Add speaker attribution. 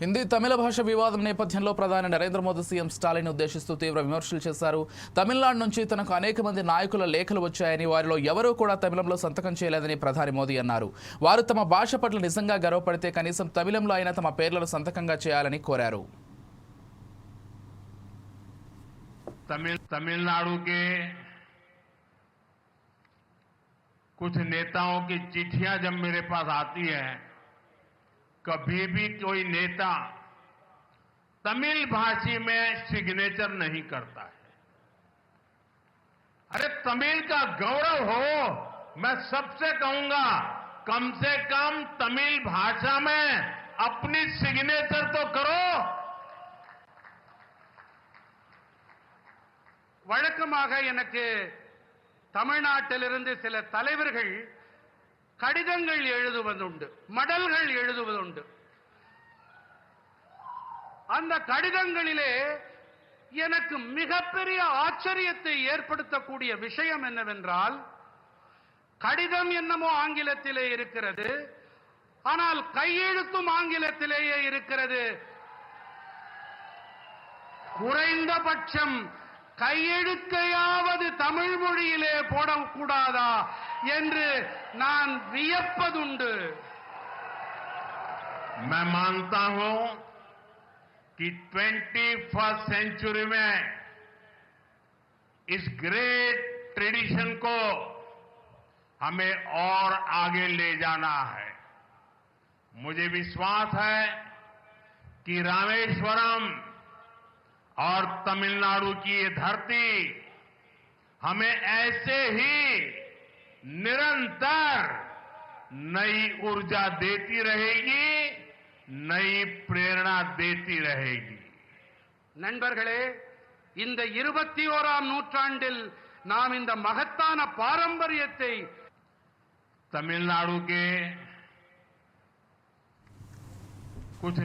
Speaker 1: హిందీ తమిళ భాష వివాదం నేపథ్యంలో ప్రధాని నరేంద్ర మోదీ సీఎం స్టాలిన్ ఉద్దేశిస్తూ తీవ్ర విమర్శలు చేశారు. తమిళనాడు నుంచి తనకు అనేక మంది నాయకుల లేఖలు వచ్చాయని, వారిలో ఎవరూ కూడా తమిళంలో సంతకం చేయలేదని ప్రధాని మోదీ అన్నారు. వారు తమ భాష పట్ల నిజంగా గర్వపడితే కనీసం తమిళంలో అయినా తమ పేర్లను సంతకంగా చేయాలని కోరారు.
Speaker 2: तमिलनाडु के कुछ नेताओं की चिट्ठियां जब मेरे पास आती है, कभी भी कोई नेता तमिल भाषी में सिग्नेचर नहीं करता है। अरे तमिल का गौरव हो, मैं सबसे कहूंगा कम से कम तमिल भाषा में अपनी सिग्नेचर तो करो।
Speaker 3: வழக்கமாக எனக்கு தமிழ்நாட்டிலிருந்து சில தலைவர்கள் கடிதங்கள் எழுதுவதுண்டு, மடல்கள் எழுதுவதுண்டு. அந்த கடிதங்களிலே எனக்கு மிகப்பெரிய ஆச்சரியத்தை ஏற்படுத்தக்கூடிய விஷயம் என்னவென்றால், கடிதம் என்னமோ ஆங்கிலத்திலே இருக்கிறது, ஆனால் கையெழுத்தும் ஆங்கிலத்திலேயே இருக்கிறது. குறைந்தபட்சம் கையெழுத்தையாவது தமிழ் மொழியிலே போடக்கூடாதா என்று நான் வியப்பதுண்டு.
Speaker 2: मैं मानता हूं कि 21st सेंचुरी में इस ग्रेट ट्रेडिशन को हमें और आगे ले जाना है. मुझे विश्वास है कि रामेश्वरम और तमिलनाडु की ये धरती हमें ऐसे ही निरंतर नई ऊर्जा देती रहेगी, नई प्रेरणा देती रहेगी.
Speaker 3: நண்பர்களே, இந்த 21ஆம் நூற்றாண்டில் நாம் இந்த மகத்தான பாரம்பரியத்தை
Speaker 2: तमिलनाडु के कुछ